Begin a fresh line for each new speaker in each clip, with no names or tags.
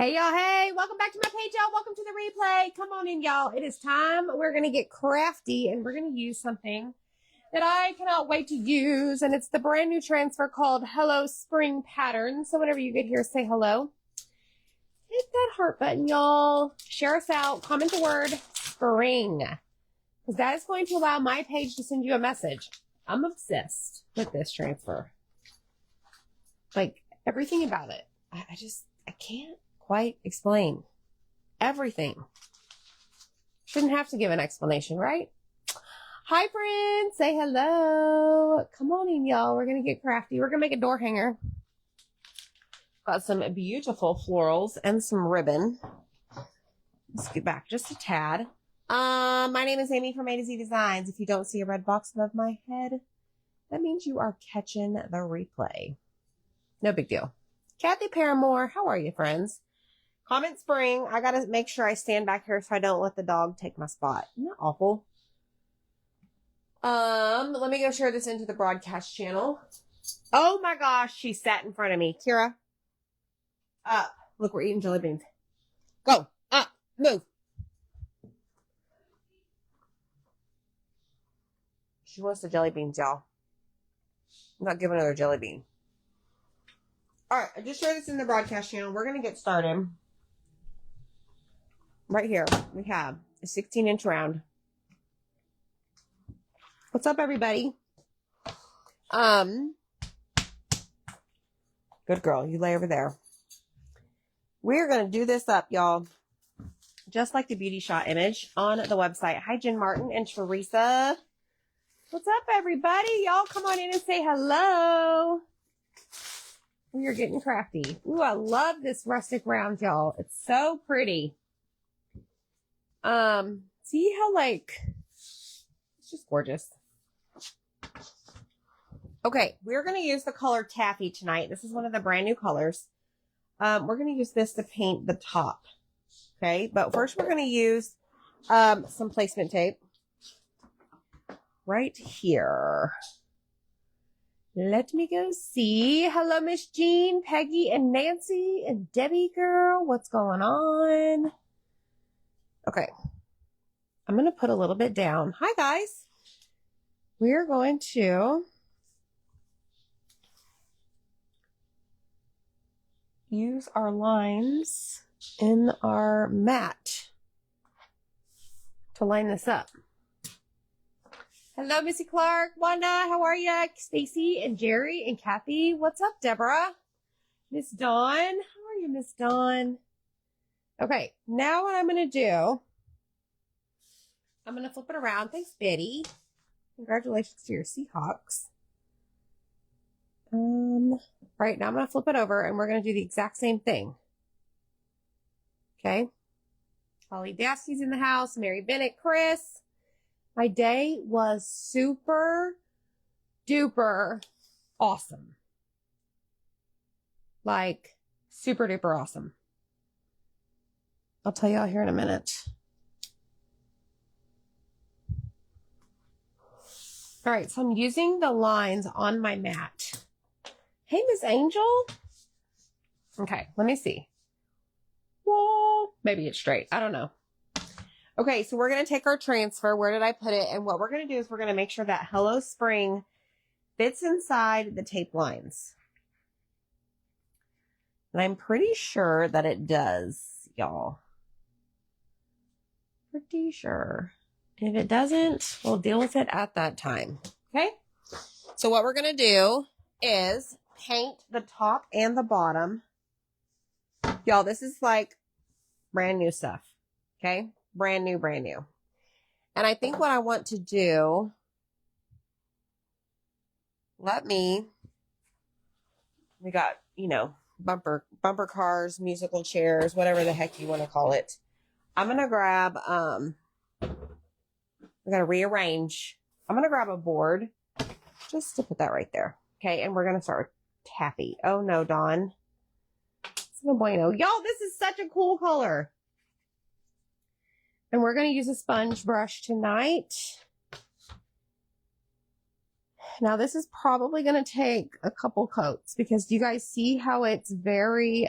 Hey y'all, hey, welcome back to my page, y'all. Welcome to the replay. Come on in, y'all. It is time. We're going to get crafty and we're going to use something that I cannot wait to use. And it's the brand new transfer called Hello Spring Pattern. So whenever you get here, say hello. Hit that heart button, y'all. Share us out. Comment the word spring, because that is going to allow my page to send you a message. I'm obsessed with this transfer. Like everything about it. I can't quite explain everything. Shouldn't have to give an explanation, right? Hi, friends. Say hello. Come on in, y'all. We're going to get crafty. We're going to make a door hanger. Got some beautiful florals and some ribbon. Let's get back just a tad. My name is Amy from A to Z Designs. If you don't see a red box above my head, that means you are catching the replay. No big deal. Kathy Paramore, how are you, friends? Comment spring. I gotta make sure I stand back here so I don't let the dog take my spot. Isn't that awful? Let me go share this into the broadcast channel. Oh my gosh, she sat in front of me. Kira, up. Look, we're eating jelly beans. Go, up, move. She wants the jelly beans, y'all. I'm not giving her a jelly bean. All right, I just shared this in the broadcast channel. We're going to get started. Right here, we have a 16-inch round. What's up, everybody? Good girl. You lay over there. We're going to do this up, y'all. Just like the beauty shot image on the website. Hi, Jen Martin and Teresa. What's up, everybody? Y'all come on in and say hello. We are getting crafty. Ooh, I love this rustic round, y'all. It's so pretty. See how, like, it's just gorgeous. Okay, we're going to use the color Taffy tonight. This is one of the brand new colors. We're going to use this to paint the top. Okay, but first we're going to use some placement tape right here. Let me go see. Hello, Miss Jean, Peggy, and Nancy, and Debbie, girl. What's going on? Okay. I'm going to put a little bit down. Hi, guys. We're going to use our lines in our mat to line this up. Hello, Missy Clark, Wanda, how are ya? Stacy and Jerry and Kathy. What's up, Deborah? Miss Dawn, how are you, Miss Dawn? Okay, now what I'm going to do, I'm going to flip it around. Thanks, Betty. Congratulations to your Seahawks. Right, now I'm going to flip it over and we're going to do the exact same thing. Okay. Holly Dasty's in the house. Mary Bennett, Chris. My day was super duper awesome. Like, super duper awesome. I'll tell y'all here in a minute. All right, so I'm using the lines on my mat. Hey, Miss Angel. Okay, let me see. Whoa, maybe it's straight. I don't know. Okay, so we're going to take our transfer. Where did I put it? And what we're going to do is we're going to make sure that Hello Spring fits inside the tape lines. And I'm pretty sure that it does, y'all. Pretty sure. If it doesn't, we'll deal with it at that time. Okay? So what we're going to do is paint the top and the bottom. Y'all, this is like brand new stuff. Okay? Brand new, brand new. And I think what I want to do, we got, you know, bumper cars, musical chairs, whatever the heck you want to call it. I'm going to grab, we got to rearrange. I'm going to grab a board just to put that right there. Okay. And we're going to start with Taffy. Oh no, Dawn. It's no bueno. Y'all, this is such a cool color. And we're going to use a sponge brush tonight. Now, this is probably going to take a couple coats because do you guys see how it's very,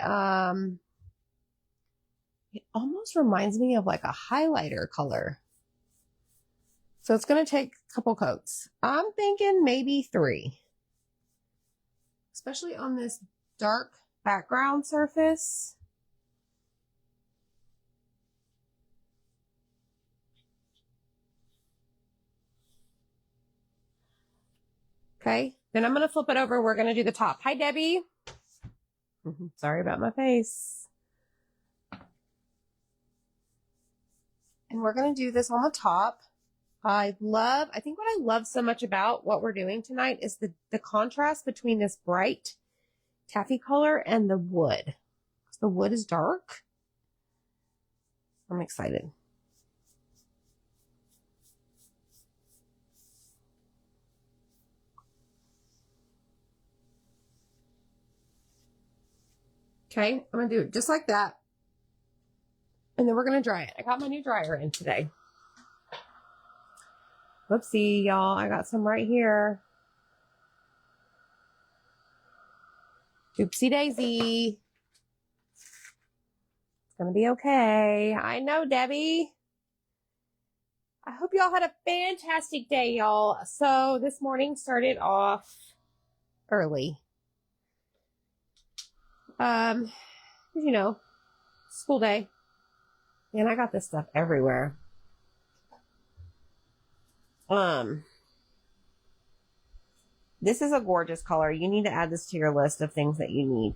It almost reminds me of like a highlighter color. So it's going to take a couple coats. I'm thinking maybe 3. Especially on this dark background surface. Okay, then I'm going to flip it over. We're going to do the top. Hi, Debbie. Sorry about my face. And we're going to do this on the top. I think what I love so much about what we're doing tonight is the contrast between this bright taffy color and the wood. The wood is dark. I'm excited. Okay, I'm going to do it just like that. And then we're going to dry it. I got my new dryer in today. Whoopsie, y'all. I got some right here. Oopsie daisy. It's going to be okay. I know, Debbie. I hope y'all had a fantastic day, y'all. So this morning started off early. You know, school day. And I got this stuff everywhere. This is a gorgeous color. You need to add this to your list of things that you need.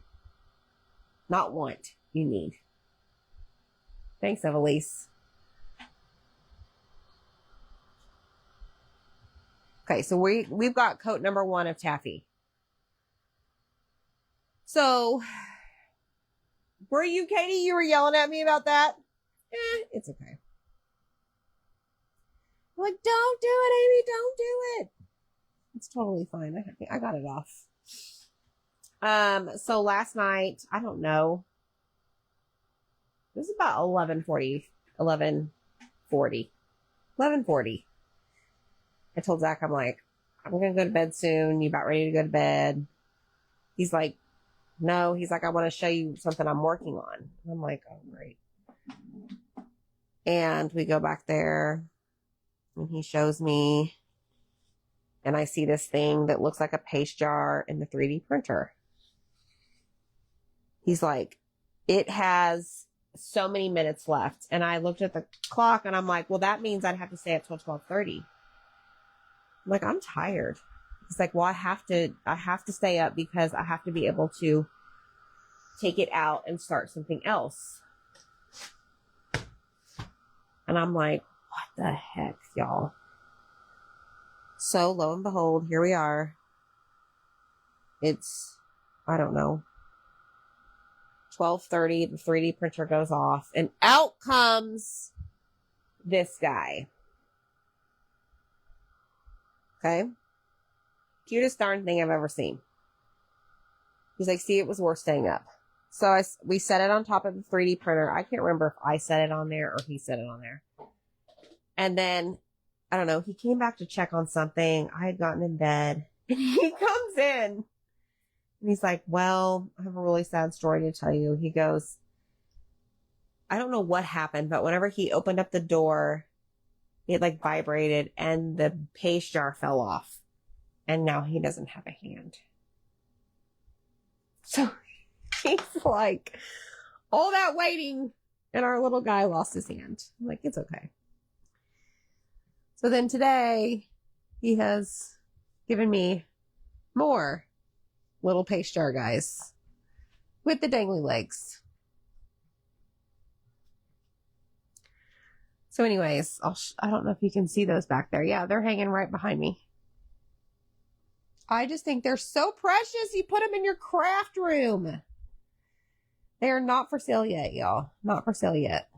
Not want, you need. Thanks, Evelise. Okay, so we've got coat number 1 of taffy. So, were you, Katie? You were yelling at me about that? It's okay. I'm like, don't do it, Amy, don't do it. It's totally fine. I got it off. So last night, I don't know. It was about 11:40. I told Zach, I'm like, I'm going to go to bed soon. You about ready to go to bed? He's like, no. He's like, I want to show you something I'm working on. I'm like, oh, great. And we go back there and he shows me, and I see this thing that looks like a paste jar in the 3D printer. He's like, it has so many minutes left. And I looked at the clock and I'm like, well, that means I'd have to stay up till 12:30. I'm like, I'm tired. He's like, well, I have to stay up because I have to be able to take it out and start something else. And I'm like, what the heck, y'all? So lo and behold, here we are. It's, I don't know, 12:30, the 3D printer goes off, and out comes this guy. Okay? Cutest darn thing I've ever seen. He's like, see, it was worth staying up. So we set it on top of the 3D printer. I can't remember if I set it on there or he set it on there. And then, I don't know, he came back to check on something. I had gotten in bed. And he comes in. And he's like, well, I have a really sad story to tell you. He goes, I don't know what happened, but whenever he opened up the door, it like vibrated and the paste jar fell off. And now he doesn't have a hand. So he's like, all that waiting, and our little guy lost his hand. I'm like, it's okay. So then today, he has given me more little paste jar guys with the dangly legs. So anyways, I don't know if you can see those back there. Yeah, they're hanging right behind me. I just think they're so precious. You put them in your craft room. They are not for sale yet, y'all. Not for sale yet.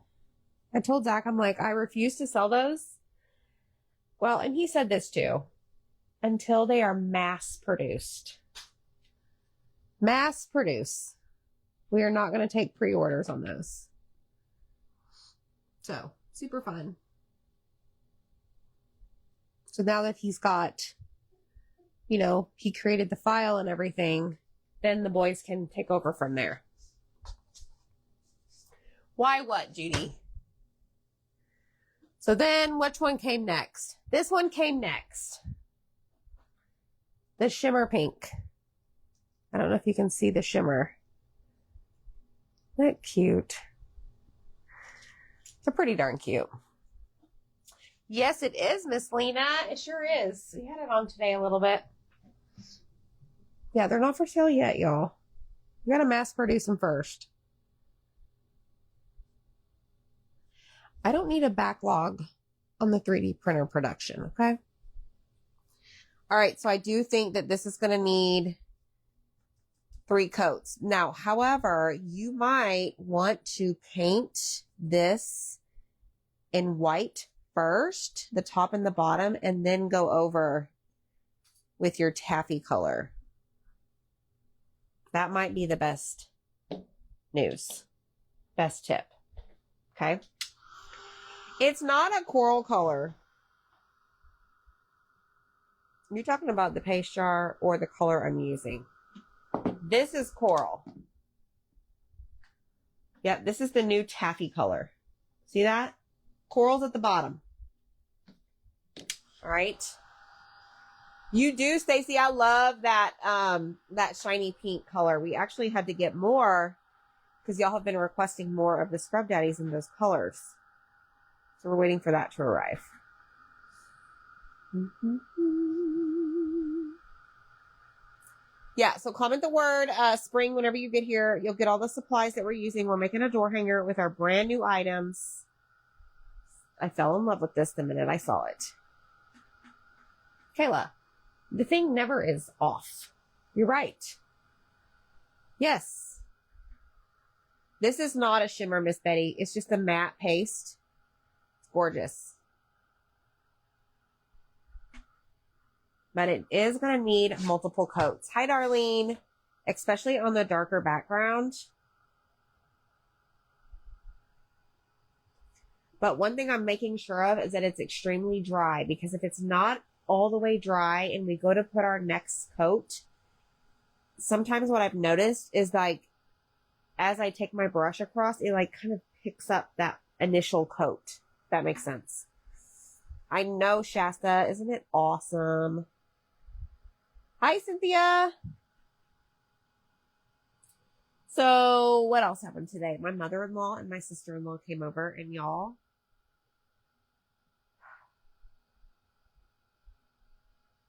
I told Zach, I'm like, I refuse to sell those. Well, and he said this too. Until they are mass produced. Mass produce. We are not going to take pre-orders on those. So, super fun. So now that he's got, you know, he created the file and everything, then the boys can take over from there. Why what, Judy? So then which one came next? This one came next. The shimmer pink. I don't know if you can see the shimmer. Isn't that cute? They're pretty darn cute. Yes, it is, Miss Lena. It sure is. We had it on today a little bit. Yeah, they're not for sale yet, y'all. We gotta mass produce them first. I don't need a backlog on the 3D printer production, okay? All right, so I do think that this is going to need 3 coats. Now, however, you might want to paint this in white first, the top and the bottom, and then go over with your taffy color. That might be the best news. Best tip. Okay? It's not a coral color. You're talking about the paste jar or the color I'm using. This is coral. Yep, this is the new taffy color. See that? Coral's at the bottom. All right. You do, Stacy. I love that that shiny pink color. We actually had to get more because y'all have been requesting more of the Scrub Daddies in those colors. So we're waiting for that to arrive. Yeah, so comment the word spring whenever you get here. You'll get all the supplies that we're using. We're making a door hanger with our brand new items. I fell in love with this the minute I saw it. Kayla, the thing never is off. You're right. Yes. This is not a shimmer, Miss Betty. It's just a matte paste. It's gorgeous. But it is going to need multiple coats. Hi, Darlene. Especially on the darker background. But one thing I'm making sure of is that it's extremely dry. Because if it's not all the way dry and we go to put our next coat, sometimes what I've noticed is like, as I take my brush across, it like kind of picks up that initial coat. If that makes sense. I know, Shasta. Isn't it awesome? Hi, Cynthia. So what else happened today? My mother-in-law and my sister-in-law came over, and y'all,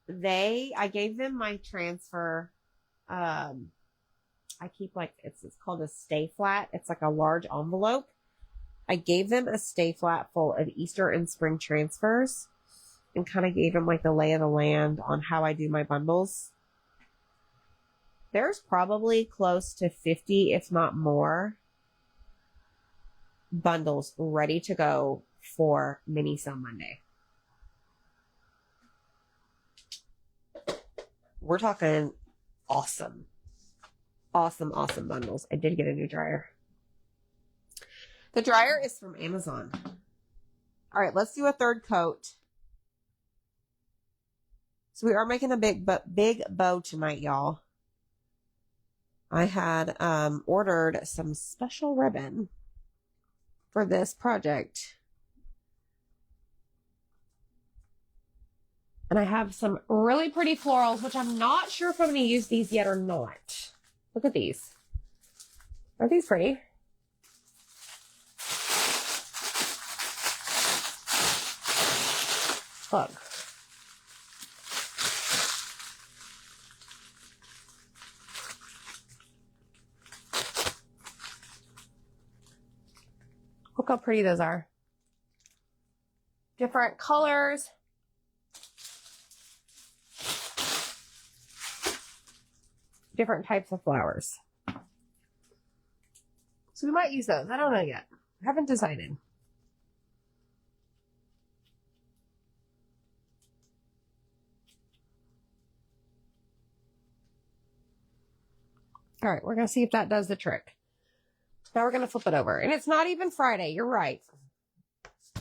I gave them my transfer. I keep like, it's called a stay flat. It's like a large envelope. I gave them a stay flat full of Easter and spring transfers and kind of gave them like the lay of the land on how I do my bundles. There's probably close to 50, if not more, bundles ready to go for Mini Sale Monday. We're talking awesome. Awesome, awesome bundles. I did get a new dryer. The dryer is from Amazon. All right, let's do a third coat. So we are making a big bow tonight, y'all. I had ordered some special ribbon for this project. And I have some really pretty florals, which I'm not sure if I'm going to use these yet or not. Look at these. Aren't these pretty? Look. Look how pretty those are. Different colors. Different types of flowers. So we might use those. I don't know yet. I haven't decided. All right, we're going to see if that does the trick. Now we're going to flip it over. And it's not even Friday. You're right.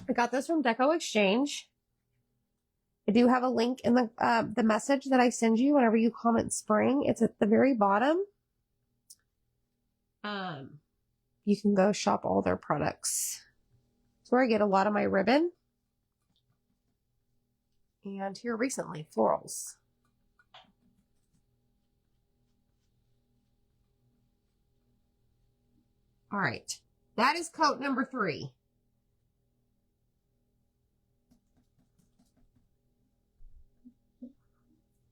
I got this from Deco Exchange. I do have a link in the message that I send you whenever you comment spring. It's at the very bottom. you can go shop all their products. It's where I get a lot of my ribbon. And here recently, florals. All right, that is coat number 3.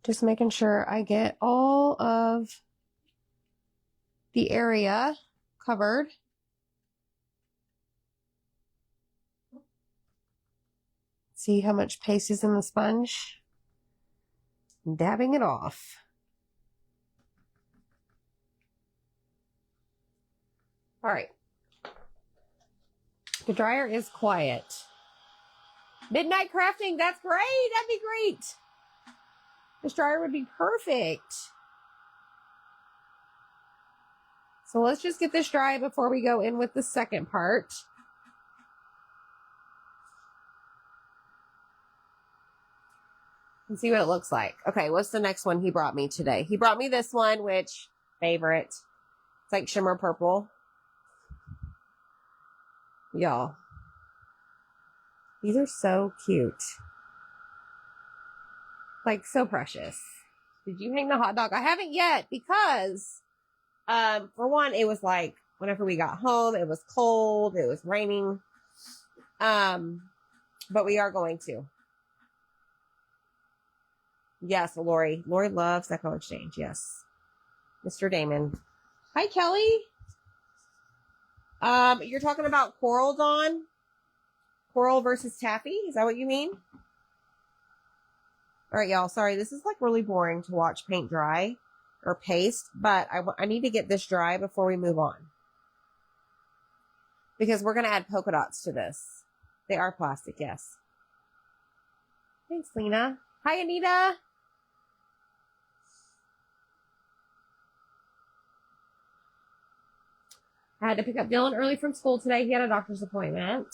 Just making sure I get all of the area covered. See how much paste is in the sponge? I'm dabbing it off. All right. The dryer is quiet. Midnight crafting, that's great. That'd be great. This dryer would be perfect. So let's just get this dry before we go in with the second part. And see what it looks like. Okay, what's the next one he brought me today? He brought me this one, which, favorite. It's like shimmer purple. Y'all. These are so cute. Like, so precious. Did you hang the hot dog? I haven't yet because, for one, it was like, whenever we got home, it was cold, it was raining. But we are going to. Yes, Lori. Lori loves Echo Exchange. Yes. Mr. Damon. Hi, Kelly. You're talking about coral, Dawn? Coral versus taffy? Is that what you mean? All right, y'all. Sorry, this is like really boring to watch paint dry or paste, but I need to get this dry before we move on. Because we're going to add polka dots to this. They are plastic, yes. Thanks, Lena. Hi, Anita. I had to pick up Dylan early from school today. He had a doctor's appointment.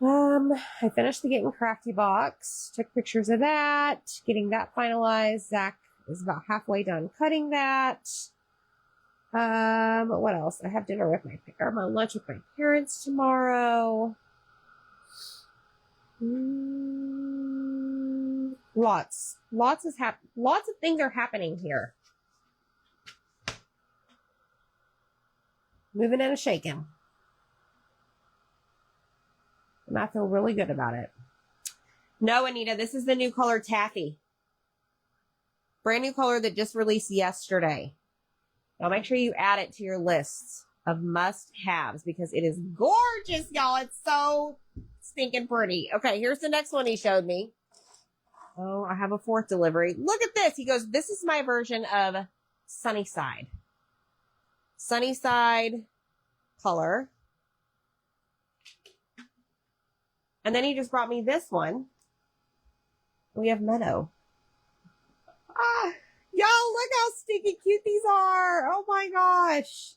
I finished the Getting Crafty box. Took pictures of that. Getting that finalized. Zach is about halfway done cutting that. What else? I have dinner with my lunch with my parents tomorrow. Lots of things are happening here. Moving and shaking. And I feel really good about it. No, Anita, this is the new color Taffy. Brand new color that just released yesterday. Now make sure you add it to your list of must-haves because it is gorgeous, y'all. It's so stinking pretty. Okay, here's the next one he showed me. Oh, I have a 4th delivery. Look at this. He goes, this is my version of Sunnyside. Sunnyside color. And then he just brought me this one. We have Meadow. Ah, y'all, look how stinky cute these are. Oh my gosh.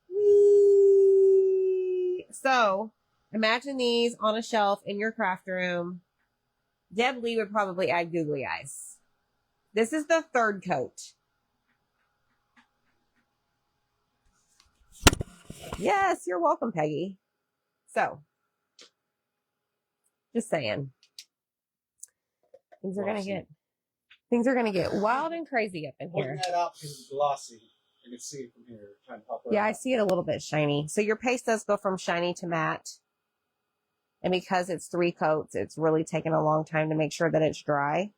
Whee! So, imagine these on a shelf in your craft room. Deb Lee would probably add googly eyes. This is the 3rd coat. Yes, you're welcome, Peggy. So, just saying. Things are gonna get wild and crazy up in here.
That up is glossy. I can see it from here. Trying to pop
Yeah, I see it a little bit shiny. So your paste does go from shiny to matte. And because it's 3 coats, it's really taken a long time to make sure that it's dry.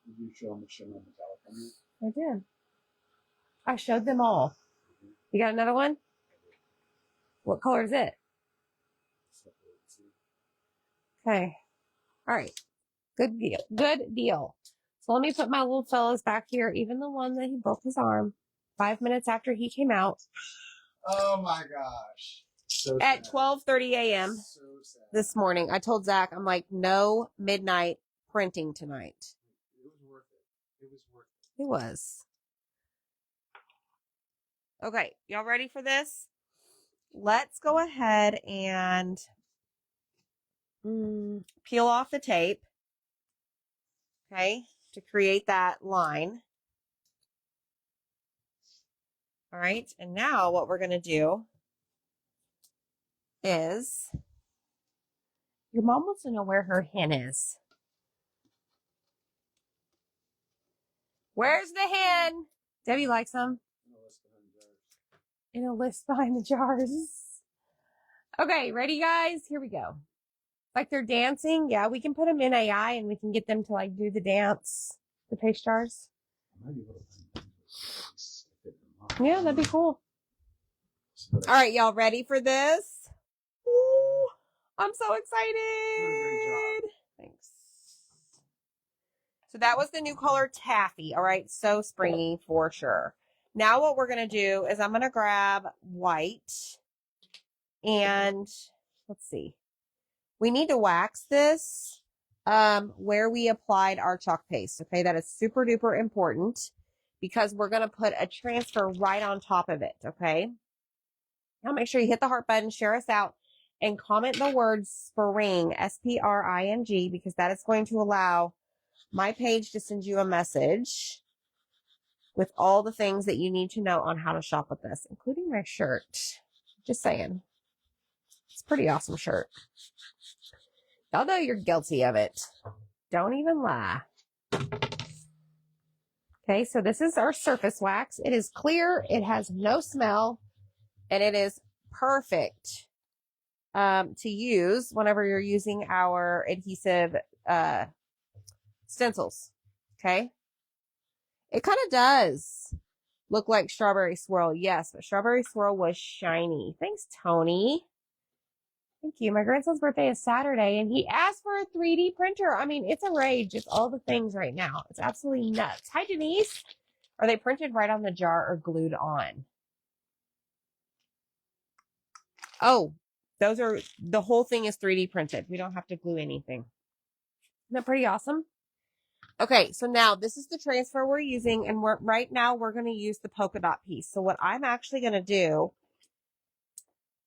Did you show them the shimmer metallic on it?
I did. I showed them all. You got another one? What color is it? Okay. All right. Good deal. Good deal. So let me put my little fellas back here, even the one that he broke his arm 5 minutes after he came out.
Oh my gosh. So
At
sad.
12:30 a.m.
So sad.
this morning. I told Zach, I'm like, no midnight printing tonight.
It was worth it. It was worth it.
It was. Okay, y'all ready for this? Let's go ahead and peel off the tape. Okay, to create that line. All right. And now what we're going to do is, your mom wants to know where her hen is. Where's the hen? Debbie likes them. In a list behind the jars. Okay, ready guys? Here we go. Like they're dancing. Yeah, we can put them in AI and we can get them to like do the dance. The paste jars. Yeah, that'd be cool. All right, y'all ready for this? Ooh, I'm so excited.
Great job.
Thanks. So that was the new color taffy. All right, so springy for sure. Now what we're going to do is I'm going to grab white and let's see. We need to wax this where we applied our chalk paste. Okay, that is super duper important because we're going to put a transfer right on top of it. Okay. Now make sure you hit the heart button, share us out, and comment the word spring, S-P-R-I-N-G, because that is going to allow my page to send you a message with all the things that you need to know on how to shop with this, including my shirt. Just saying. It's a pretty awesome shirt. Y'all know you're guilty of it. Don't even lie. Okay, so this is our surface wax. It is clear, it has no smell, and it is perfect to use whenever you're using our adhesive stencils. Okay, it kind of does look like Strawberry Swirl, yes, but Strawberry Swirl was shiny. Thanks, Tony. Thank you. My grandson's birthday is Saturday, and he asked for a 3D printer. I mean, it's a rage. It's all the things right now. It's absolutely nuts. Hi, Denise. Are they printed right on the jar or glued on? Oh, those are, the whole thing is 3D printed. We don't have to glue anything. Isn't that pretty awesome? Okay, so now this is the transfer we're using, and right now we're going to use the polka dot piece. So what I'm actually going to do,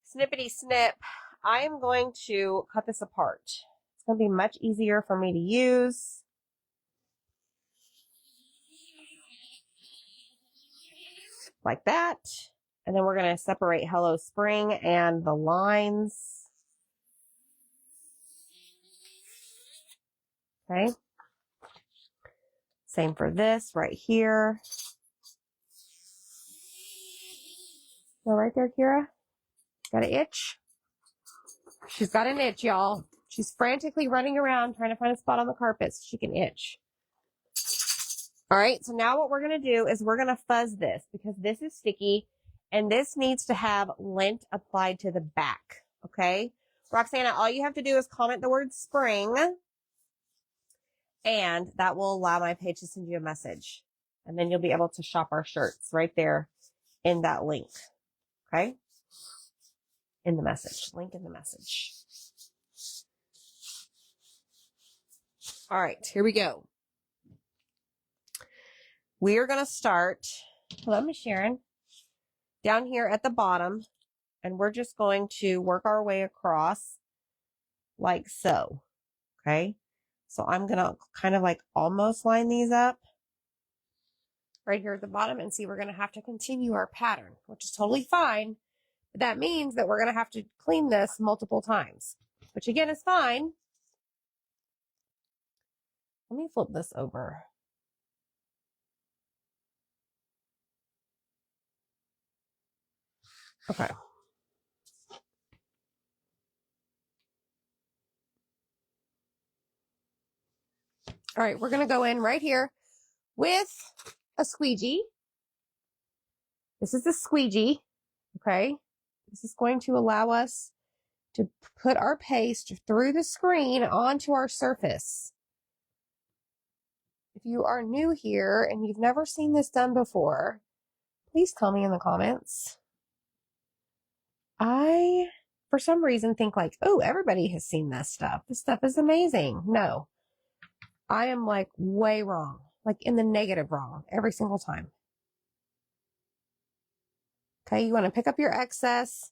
snippety snip, I am going to cut this apart. It's going to be much easier for me to use. Like that. And then we're going to separate Hello Spring and the lines. Okay. Same for this right here. So right there, Kira. Got an itch? She's got an itch, y'all. She's frantically running around trying to find a spot on the carpet so she can itch. All right, so now what we're going to do is we're going to fuzz this because this is sticky and this needs to have lint applied to the back, okay? Roxana, all you have to do is comment the word spring and that will allow my page to send you a message. And then you'll be able to shop our shirts right there in that link, okay? In the message, link in the message. All right, here we go. We are going to start, hello, Miss Sharon, down here at the bottom, and we're just going to work our way across like so, okay? So I'm going to kind of like almost line these up right here at the bottom, and see, we're going to have to continue our pattern, which is totally fine. But that means that we're going to have to clean this multiple times, which again is fine. Let me flip this over. Okay. All right, we're going to go in right here with a squeegee. This is a squeegee, okay? This is going to allow us to put our paste through the screen onto our surface. If you are new here and you've never seen this done before, please tell me in the comments. I, for some reason, think like, oh, everybody has seen this stuff. This stuff is amazing. No, I am like way wrong, like in the negative wrong every single time. Okay, you want to pick up your excess.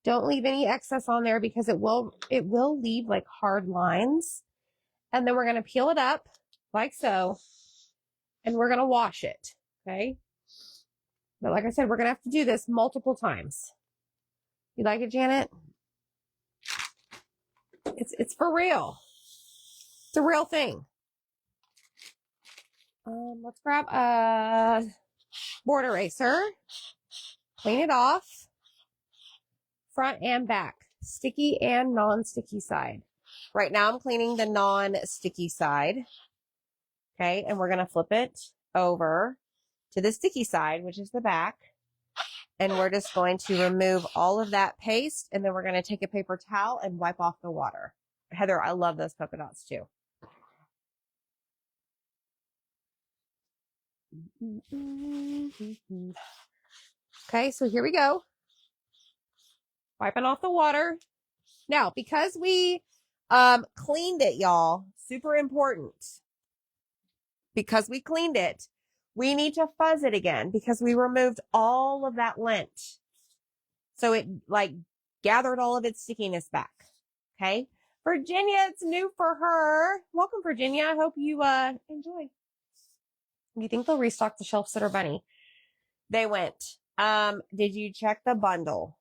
Don't leave any excess on there because it will leave like hard lines. And then we're going to peel it up like so. And we're going to wash it. Okay. But like I said, we're going to have to do this multiple times. You like it, Janet? It's for real. It's a real thing. Let's grab a board eraser. Clean it off. Front and back. Sticky and non-sticky side. Right now I'm cleaning the non-sticky side. Okay, and we're going to flip it over to the sticky side, which is the back. And we're just going to remove all of that paste, and then we're going to take a paper towel and wipe off the water. Heather, I love those polka dots too. Okay, so here we go. Wiping off the water. Now, because we cleaned it, y'all, super important. Because we cleaned it, we need to fuzz it again because we removed all of that lint. So it like gathered all of its stickiness back. Okay. Virginia, it's new for her. Welcome, Virginia. I hope you enjoy. You think they'll restock the Shelf Sitter Bunny? They went. Did you check the bundle?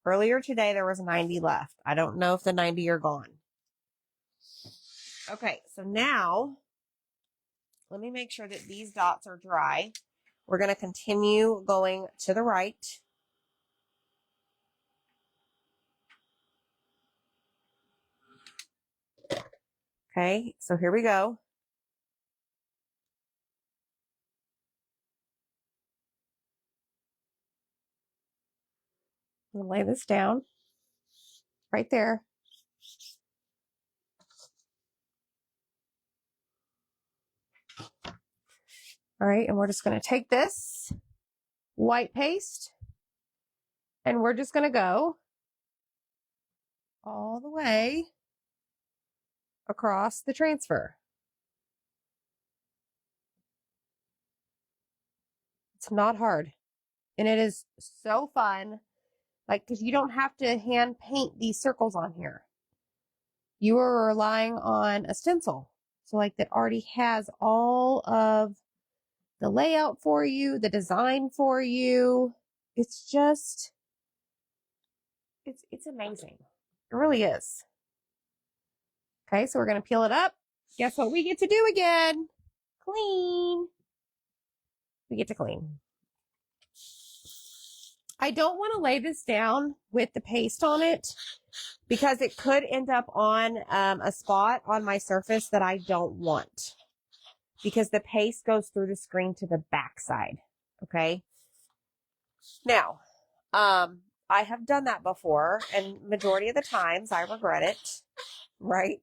Earlier today, there was 90 left. I don't know if the 90 are gone. Okay, so now let me make sure that these dots are dry. We're going to continue going to the right. Okay, so here we go. I'm going to lay this down right there. All right, and we're just going to take this white paste and we're just going to go all the way across the transfer. It's not hard. And it is so fun. Like, because you don't have to hand paint these circles on here. You are relying on a stencil. So like that already has all of the layout for you, the design for you. It's just, it's amazing. It really is. Okay, so we're going to peel it up. Guess what we get to do again? Clean. We get to clean. I don't want to lay this down with the paste on it because it could end up on a spot on my surface that I don't want because the paste goes through the screen to the back side. Okay. Now, I have done that before and majority of the times I regret it. Right.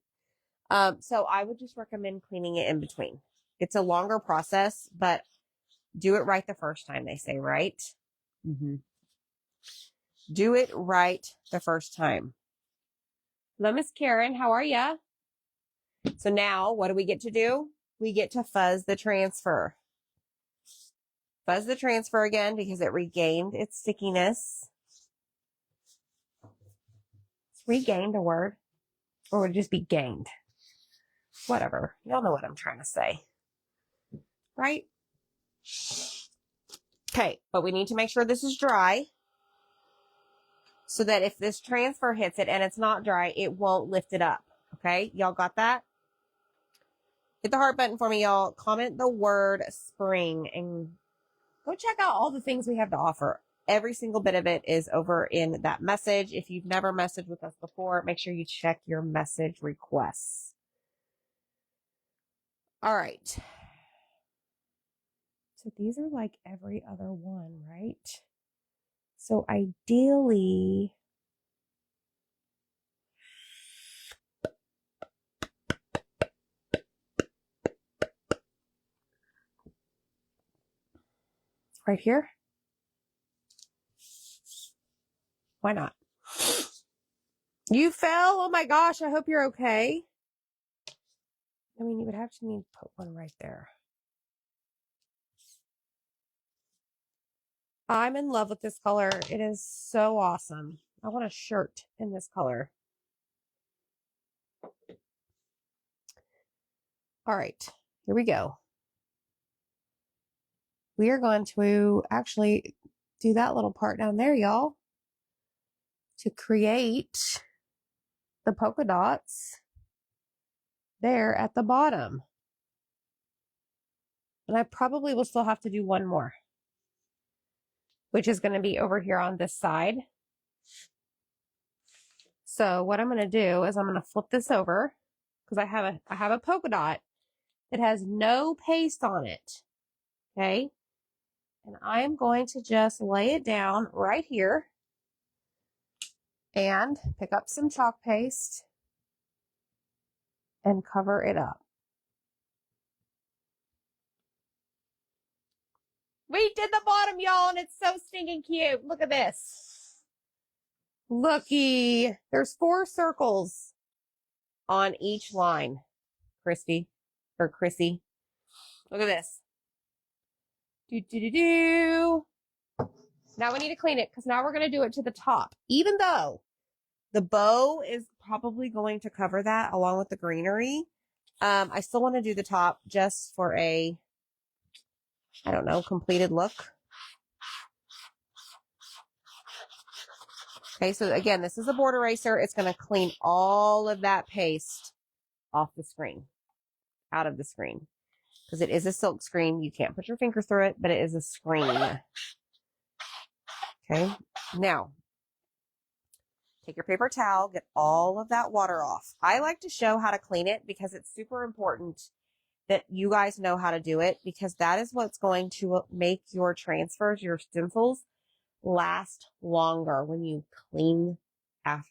So I would just recommend cleaning it in between. It's a longer process, but do it right the first time, they say, right? Mm-hmm. Do it right the first time. Hello, Miss Karen. How are ya? So now what do we get to do? We get to fuzz the transfer. Fuzz the transfer again because it regained its stickiness. It's regained a word. Or would it just be gained? Whatever. Y'all know what I'm trying to say. Right? Okay, but we need to make sure this is dry so that if this transfer hits it and it's not dry, it won't lift it up. Okay, y'all got that? Hit the heart button for me, y'all. Comment the word spring and go check out all the things we have to offer. Every single bit of it is over in that message. If you've never messaged with us before, make sure you check your message requests. All right. So these are like every other one, right? So ideally, right here. Why not? You fell? Oh my gosh, I hope you're okay. I mean, you would have to need to put one right there. I'm in love with this color. It is so awesome. I want a shirt in this color. All right, here we go. we are going to actually do that little part down there, y'all, to create the polka dots there at the bottom. And I probably will still have to do one more, which is going to be over here on this side. So what I'm going to do is I'm going to flip this over because I have a polka dot that has no paste on it. Okay. And I am going to just lay it down right here and pick up some chalk paste and cover it up. We did the bottom, y'all, and it's so stinking cute. Look at this. Looky. There's 4 circles on each line. Chrissy. Look at this. Do. Now we need to clean it because now we're going to do it to the top. Even though the bow is probably going to cover that along with the greenery, I still want to do the top just for a, I don't know, completed look. Okay, so again, this is a board eraser. It's going to clean all of that paste off the screen, out of the screen. Because it is a silk screen. You can't put your finger through it, but it is a screen. Okay, now, take your paper towel, get all of that water off. I like to show how to clean it because it's super important that you guys know how to do it, because that is what's going to make your transfers, your stencils, last longer when you clean up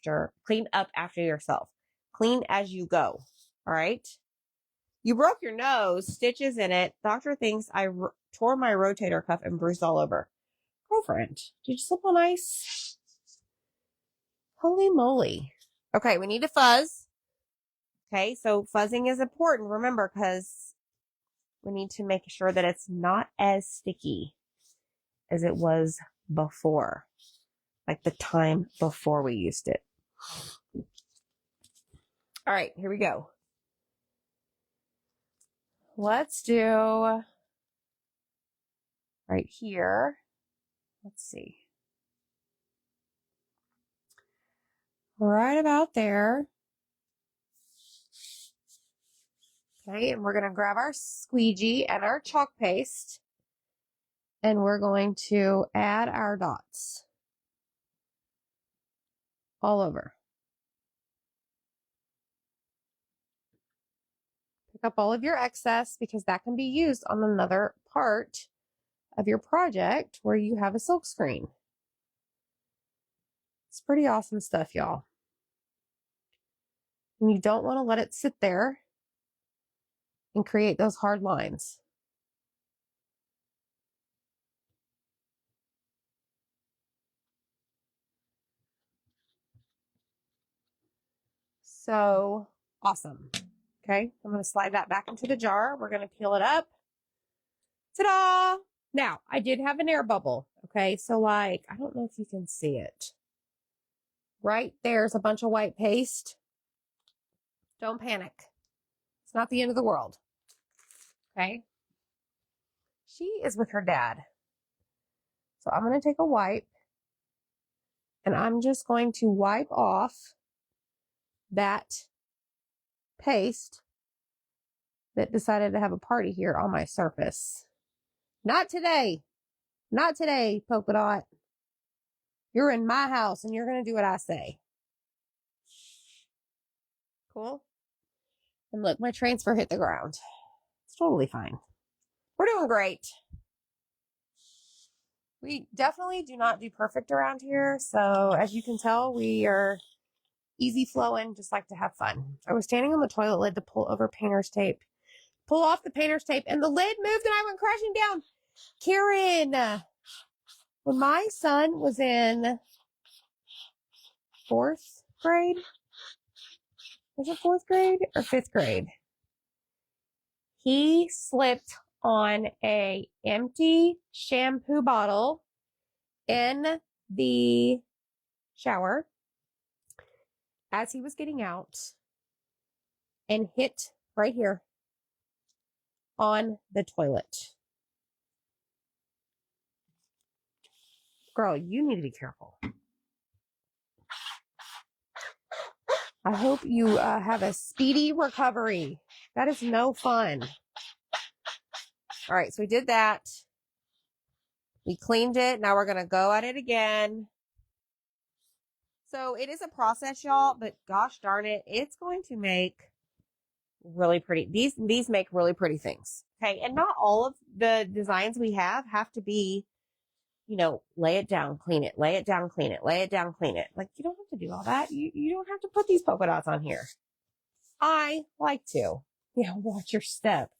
after yourself. Clean as you go. All right. You broke your nose, stitches in it. Doctor thinks I tore my rotator cuff and bruised all over. Girlfriend, did you slip on ice? Holy moly. Okay, we need to fuzz. Okay, so fuzzing is important, remember, because we need to make sure that it's not as sticky as it was before, like the time before we used it. All right, here we go. Let's do right here. Let's see. Right about there. Okay, and we're going to grab our squeegee and our chalk paste, and we're going to add our dots all over. Pick up all of your excess because that can be used on another part of your project where you have a silk screen. It's pretty awesome stuff, y'all. And you don't want to let it sit there and create those hard lines. So awesome. Okay, I'm going to slide that back into the jar. We're going to peel it up. Ta-da! Now, I did have an air bubble. Okay, so like, I don't know if you can see it. Right there's a bunch of white paste. Don't panic. It's not the end of the world. Okay? She is with her dad. So I'm going to take a wipe and I'm just going to wipe off that paste that decided to have a party here on my surface. Not today. Not today, polka dot. You're in my house and you're going to do what I say. Cool? And look, my transfer hit the ground. It's totally fine. We're doing great. We definitely do not do perfect around here. So as you can tell, we are easy flowing, just like to have fun. I was standing on the toilet lid to pull over painter's tape. Pull off the painter's tape and the lid moved and I went crashing down. Karen, when my son was in 4th grade, was it 4th grade or 5th grade? He slipped on a empty shampoo bottle in the shower as he was getting out and hit right here on the toilet. Girl, you need to be careful. I hope you have a speedy recovery. That is no fun. All right, so we did that. We cleaned it. Now we're going to go at it again. So it is a process, y'all, but gosh darn it, it's going to make really pretty. These make really pretty things. Okay, and not all of the designs we have to be, you know, lay it down, clean it, lay it down, clean it, lay it down, clean it. Like, you don't have to do all that. You don't have to put these polka dots on here. I like to. Yeah, watch your step.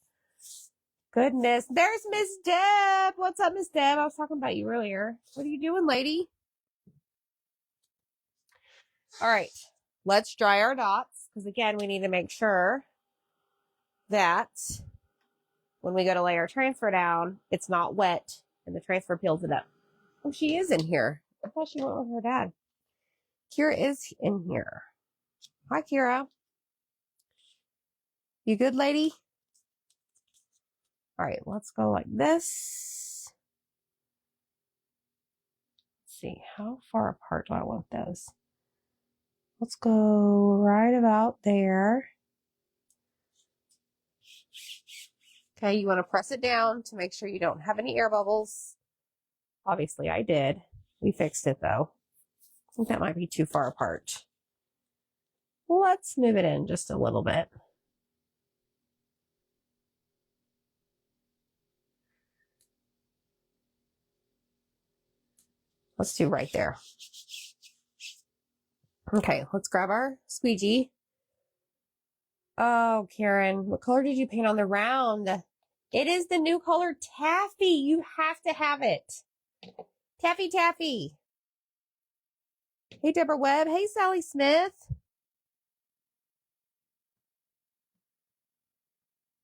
Goodness. There's Miss Deb. What's up, Miss Deb? I was talking about you earlier. What are you doing, lady? All right. Let's dry our dots. Because again, we need to make sure that when we go to lay our transfer down, it's not wet and the transfer peels it up. Oh, she is in here. I thought she went with her dad. Kira is in here. Hi, Kira. You good, lady? All right, let's go like this. Let's see, how far apart do I want those? Let's go right about there. Okay, you want to press it down to make sure you don't have any air bubbles. Obviously, I did. We fixed it, though. I think that might be too far apart. Let's move it in just a little bit. Let's do right there. Okay, let's grab our squeegee. Oh, Karen, what color did you paint on the round? It is the new color Taffy. You have to have it. Taffy Taffy. Hey, Deborah Webb. Hey, Sally Smith.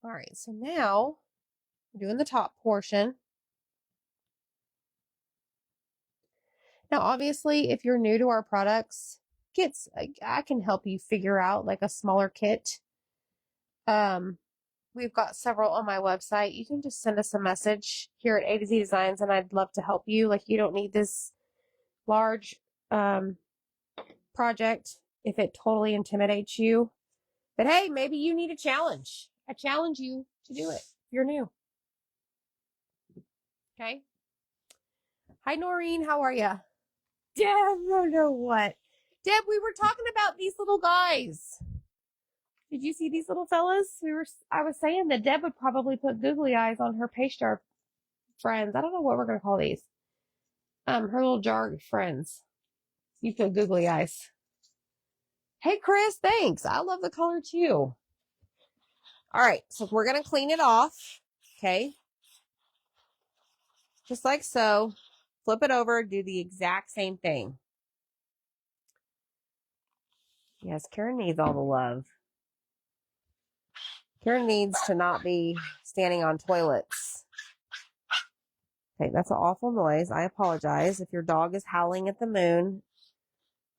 All right, so now we're doing the top portion. Now, obviously, if you're new to our products, I can help you figure out like a smaller kit. We've got several on my website. You can just send us a message here at A to Z Designs, and I'd love to help you. Like, you don't need this large project if it totally intimidates you. But hey, maybe you need a challenge. I challenge you to do it if you're new. Okay. Hi, Noreen. How are you? Deb, I don't know what. Deb, we were talking about these little guys. Did you see these little fellas? I was saying that Deb would probably put googly eyes on her pastry jar friends. I don't know what we're going to call these. Her little jar friends. You put googly eyes. Hey, Chris, thanks. I love the color too. All right, so we're going to clean it off. Okay. Just like so. Flip it over, do the exact same thing. Yes, Karen needs all the love. Karen needs to not be standing on toilets. Okay, that's an awful noise. I apologize. If your dog is howling at the moon,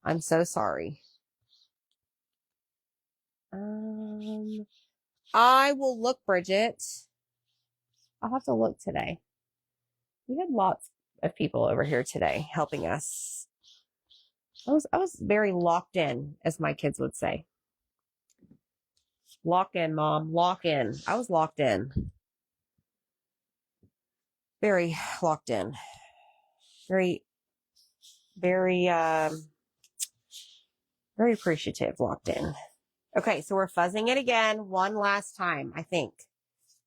I'm so sorry. I will look, Bridget. I'll have to look today. We had lots of people over here today helping us. I was very locked in, as my kids would say. Lock in, Mom. Lock in. I was locked in. Very locked in. Very, very, very appreciative, locked in. Okay, so we're fuzzing it again one last time, I think.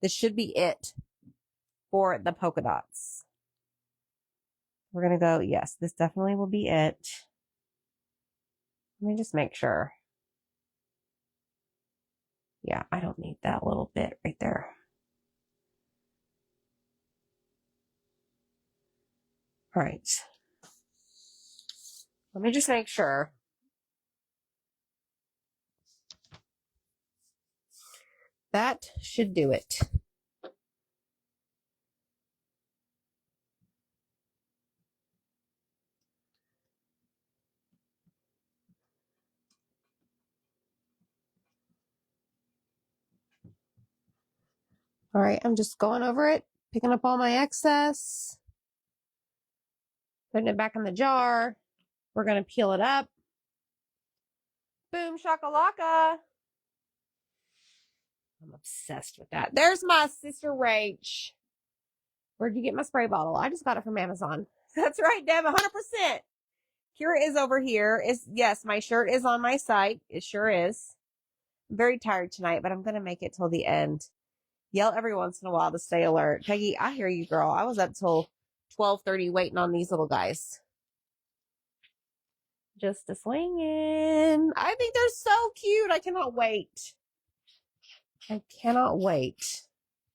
This should be it for the polka dots. We're going to go, yes, this definitely will be it. Let me just make sure. Yeah, I don't need that little bit right there. All right. Let me just make sure. That should do it. All right, I'm just going over it, picking up all my excess. Putting it back in the jar. We're going to peel it up. Boom shakalaka. I'm obsessed with that. There's my sister Rach. Where'd you get my spray bottle? I just got it from Amazon. That's right, Deb, 100%. Kira is over here. Yes, my shirt is on my site. It sure is. I'm very tired tonight, but I'm going to make it till the end. Yell every once in a while to stay alert. Peggy, I hear you, girl. I was up till 12:30 waiting on these little guys. Just a swinging. I think they're so cute. I cannot wait. I cannot wait.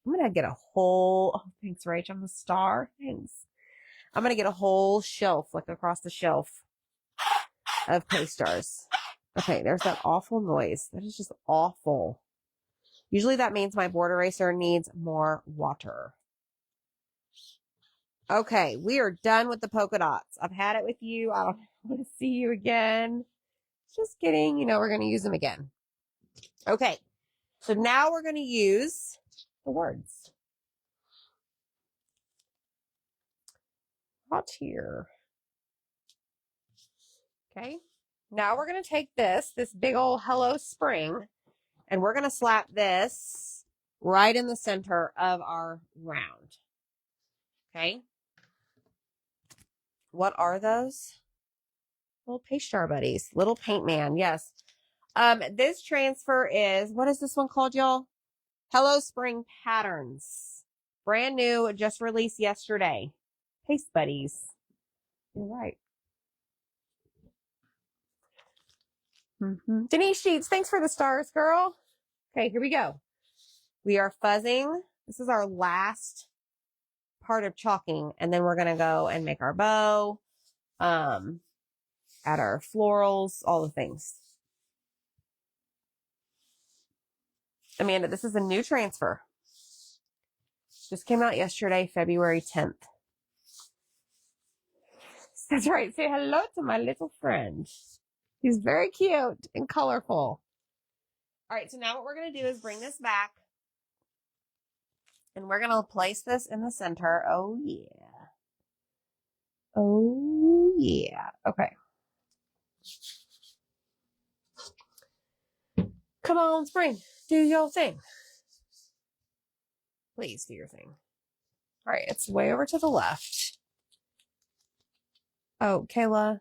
I'm going to get a whole, oh, thanks, Rach. I'm a star. Thanks. I'm going to get a whole shelf, like across the shelf of paste jars. Okay, there's that awful noise. That is just awful. Usually that means my board eraser needs more water. Okay, we are done with the polka dots. I've had it with you. I don't want to see you again. Just kidding. You know, we're going to use them again. Okay, so now we're going to use the words. Hot here. Okay, now we're going to take this big old Hello Spring, and we're going to slap this right in the center of our round. Okay. What are those? Little paste jar buddies. Little paint man. Yes. This transfer is, what is this one called, y'all? Hello Spring Patterns. Brand new, just released yesterday. Paste buddies. You're right. Denise Sheets, thanks for the stars, girl. Okay, here we go. We are fuzzing. This is our last part of chalking, and then we're going to go and make our bow, add our florals, all the things. Amanda, this is a new transfer. Just came out yesterday, February 10th. That's right. Say hello to my little friend. He's very cute and colorful. All right, so now what we're going to do is bring this back. And we're going to place this in the center. Oh, yeah. Oh, yeah. Okay. Come on, Spring. Do your thing. Please do your thing. All right, it's way over to the left. Oh, Kayla.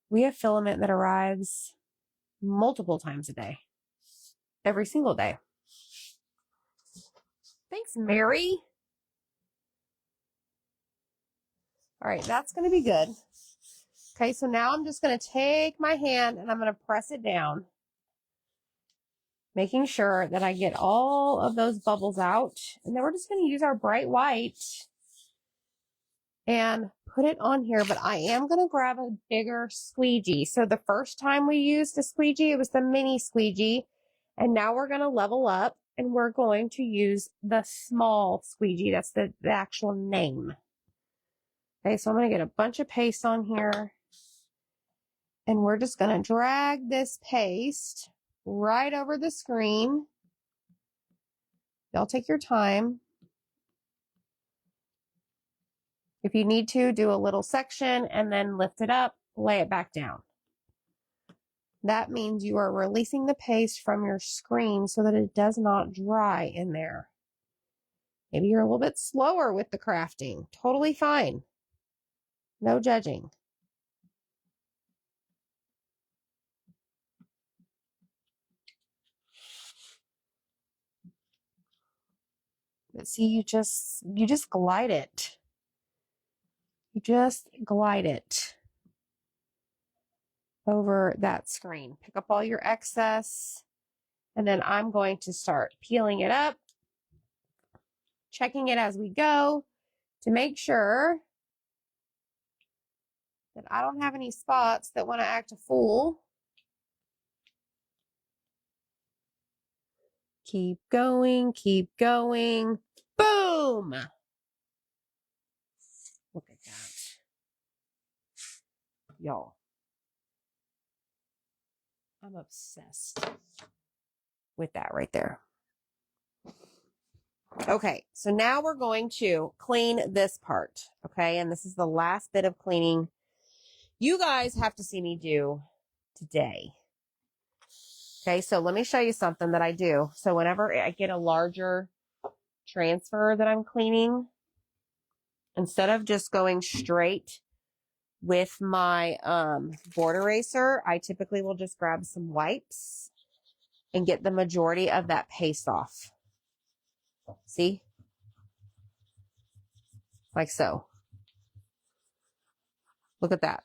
We have filament that arrives multiple times a day. Every single day. Thanks, Mary. All right, that's going to be good. Okay, so now I'm just going to take my hand and I'm going to press it down, making sure that I get all of those bubbles out. And then we're just going to use our bright white and put it on here. But I am going to grab a bigger squeegee. So the first time we used a squeegee, it was the mini squeegee. And now we're going to level up and we're going to use the small squeegee. That's the actual name. Okay, so I'm going to get a bunch of paste on here. And we're just going to drag this paste right over the screen. Y'all take your time. If you need to, do a little section and then lift it up, lay it back down. That means you are releasing the paste from your screen so that it does not dry in there. Maybe you're a little bit slower with the crafting. Totally fine. No judging. But see, you just glide it. You just glide it over that screen. Pick up all your excess. And then I'm going to start peeling it up, checking it as we go to make sure that I don't have any spots that want to act a fool. Keep going, keep going. Boom! Look at that. Y'all. I'm obsessed with that right there. Okay, so now we're going to clean this part, okay? And this is the last bit of cleaning you guys have to see me do today. Okay, so let me show you something that I do. So whenever I get a larger transfer that I'm cleaning, instead of just going straight with my board eraser, I typically will just grab some wipes and get the majority of that paste off. See? Like so. Look at that.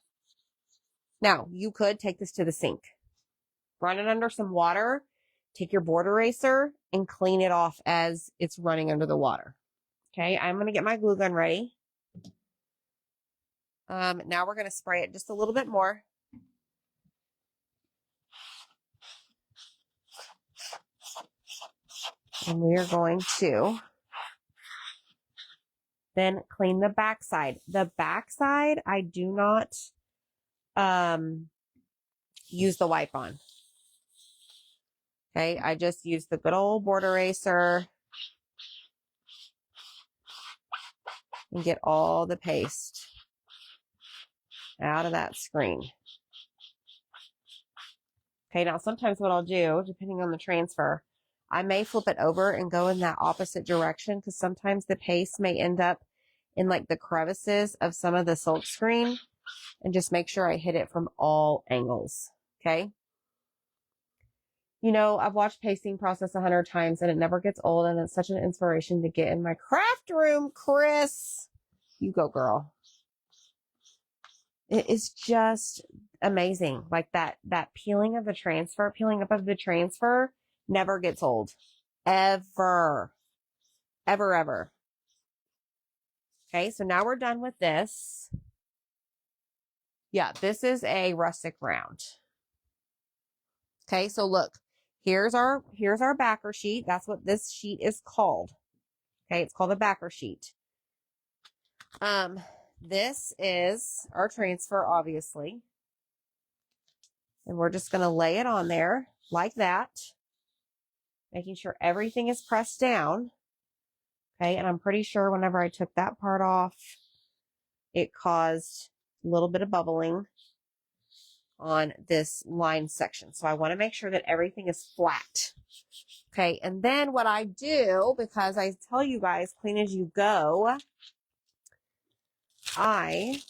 Now, you could take this to the sink, run it under some water, take your board eraser and clean it off as it's running under the water. Okay, I'm going to get my glue gun ready. Now we're going to spray it just a little bit more. And we are going to then clean the backside. The backside, I do not use the wipe on. Okay, I just use the good old board eraser and get all the paste out of that screen. Okay, now sometimes what I'll do, depending on the transfer, I may flip it over and go in that opposite direction because sometimes the paste may end up in like the crevices of some of the silk screen, and just make sure I hit it from all angles. Okay. You know, I've watched pasting process 100 times and it never gets old, and it's such an inspiration to get in my craft room, Chris. You go, girl. It is just amazing. Like that peeling of the transfer, peeling up of the transfer never gets old. Ever. Ever, ever. Okay, so now we're done with this. Yeah, this is a rustic round. Okay, so look, here's our backer sheet. That's what this sheet is called. Okay, it's called a backer sheet. This is our transfer, obviously. And we're just going to lay it on there like that, making sure everything is pressed down. Okay, and I'm pretty sure whenever I took that part off, it caused a little bit of bubbling on this line section. So I want to make sure that everything is flat. Okay, and then what I do, because I tell you guys, clean as you go, I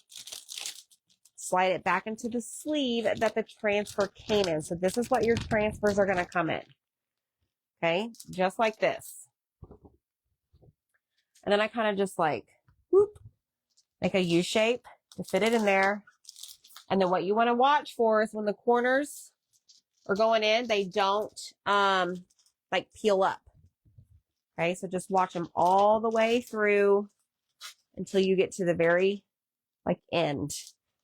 slide it back into the sleeve that the transfer came in. So this is what your transfers are going to come in. Okay, just like this. And then I kind of just like, whoop, make a U shape to fit it in there. And then what you want to watch for is when the corners are going in, they don't like peel up. Okay, so just watch them all the way through until you get to the very like end.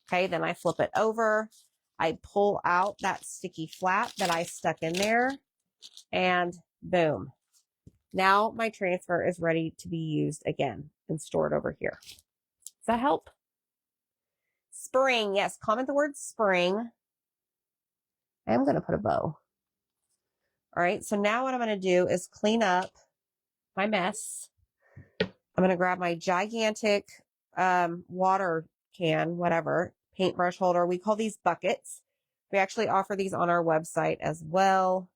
Okay, then I flip it over. I pull out that sticky flap that I stuck in there, and boom. Now my transfer is ready to be used again and stored over here. Does that help? Spring, yes, comment the word spring. I am going to put a bow. All right, so now what I'm going to do is clean up my mess. I'm going to grab my gigantic water can, whatever, paintbrush holder. We call these buckets. We actually offer these on our website as well.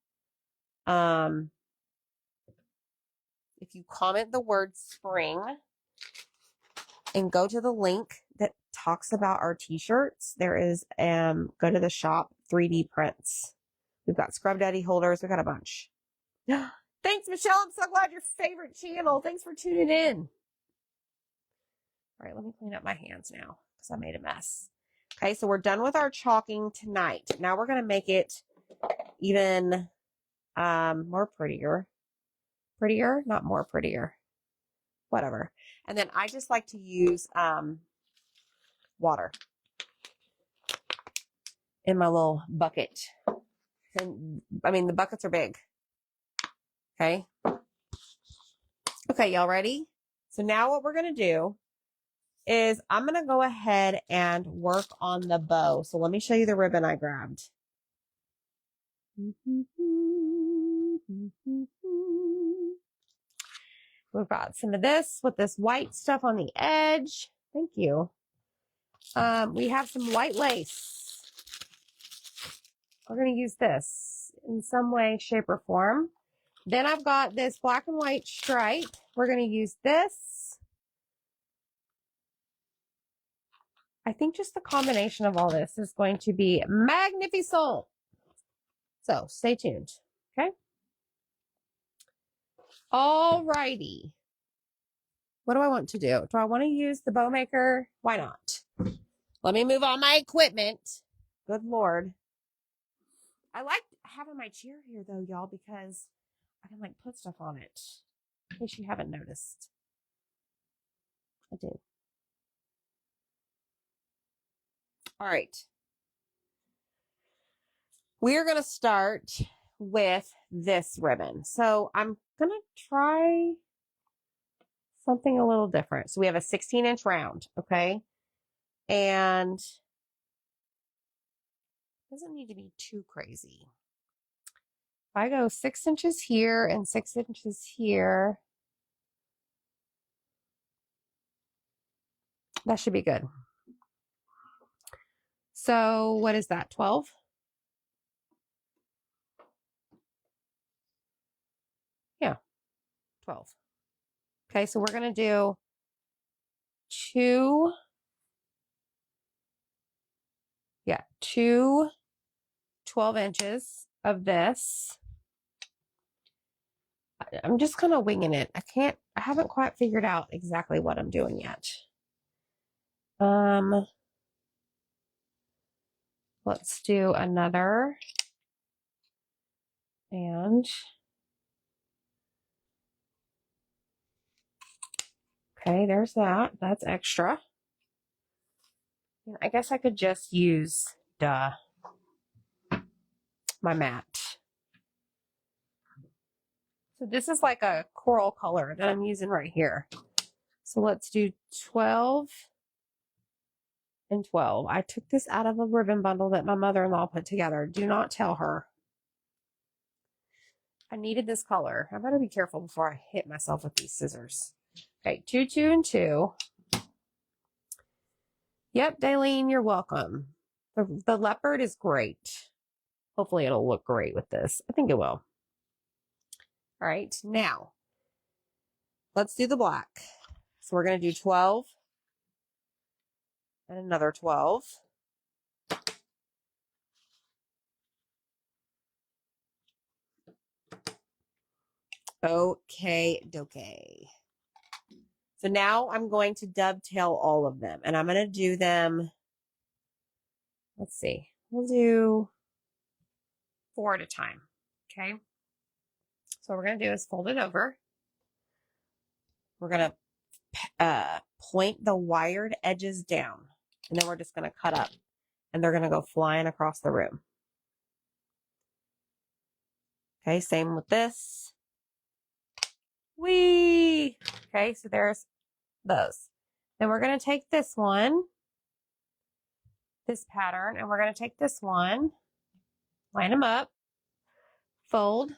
If you comment the word spring and go to the link that talks about our t-shirts, there is, go to the shop 3D prints. We've got Scrub Daddy holders. We've got a bunch. Thanks, Michelle. I'm so glad your favorite channel. Thanks for tuning in. All right, let me clean up my hands now because I made a mess. Okay, so we're done with our chalking tonight. Now we're going to make it even more prettier. Prettier? Not more prettier. Whatever. And then I just like to use water in my little bucket. And I mean, the buckets are big. Okay. Okay, y'all ready? So now what we're going to do is I'm going to go ahead and work on the bow. So let me show you the ribbon I grabbed. We've got some of this with this white stuff on the edge. Thank you. We have some white lace. We're going to use this in some way, shape, or form. Then I've got this black and white stripe. We're going to use this. I think just the combination of all this is going to be magnificent. So stay tuned. Okay. All righty. What do I want to do? Do I want to use the bow maker? Why not? Let me move all my equipment. Good Lord. I like having my chair here though, y'all, because I can like put stuff on it. In case you haven't noticed. I do. All right. We're going to start with this ribbon. So I'm going to try something a little different. So we have a 16-inch round, okay? And it doesn't need to be too crazy. If I go 6 inches here and 6 inches here, that should be good. So what is that, 12? Yeah, 12. Okay, so we're going to do 2 12 inches of this. I'm just kind of winging it. I haven't quite figured out exactly what I'm doing yet. Let's do another. And okay, there's that. That's extra. I guess I could just use my mat. So this is like a coral color that I'm using right here. So let's do 12 and 12. I took this out of a ribbon bundle that my mother-in-law put together. Do not tell her. I needed this color. I better be careful before I hit myself with these scissors. Okay, 2, 2, and 2. Yep, Daleen, you're welcome. The leopard is great. Hopefully it'll look great with this. I think it will. All right, now let's do the black. So we're going to do 12 and another 12. Okay, dokie. So now I'm going to dovetail all of them, and I'm going to do them. Let's see. We'll do 4 at a time. Okay. So what we're going to do is fold it over. We're going to point the wired edges down, and then we're just going to cut up, and they're going to go flying across the room. Okay, same with this. Whee! Okay, so there's those. Then we're going to take this one, this pattern, and we're going to take this one, line them up, fold,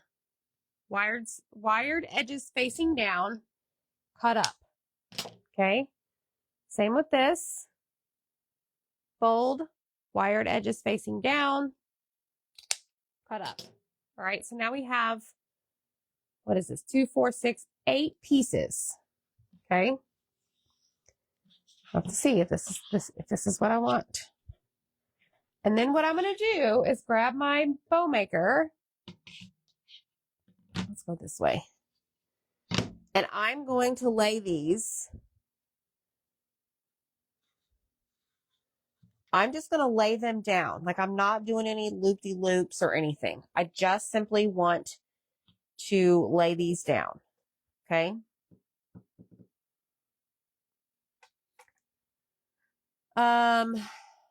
wired edges facing down, cut up. Okay, same with this. Fold, wired edges facing down, cut up. All right, so now we have, what is this? 2, 4, 6, 8 pieces. Okay. Let's see if this is what I want. And then what I'm going to do is grab my bow maker. Let's go this way. And I'm going to lay these. I'm just going to lay them down. Like I'm not doing any loop-de-loops or anything. I just simply want to lay these down. Okay.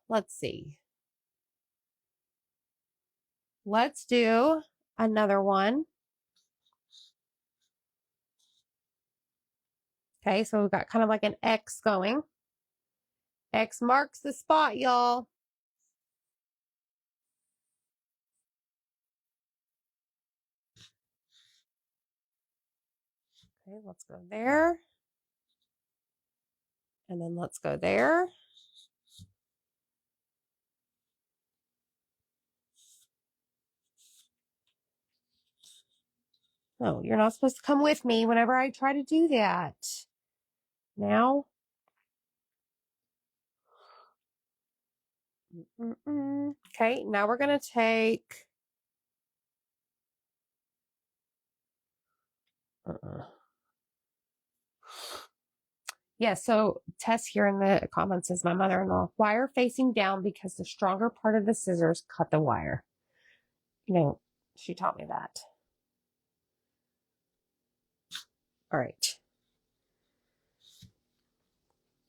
Let's see. Let's do another one. Okay, so we've got kind of like an X going. X marks the spot, y'all. Okay, let's go there. And then let's go there. Oh, you're not supposed to come with me whenever I try to do that. Now. Okay, now we're going to take. Yeah, so Tess here in the comments says, my mother-in-law, wire facing down because the stronger part of the scissors cut the wire. You know, she taught me that. All right.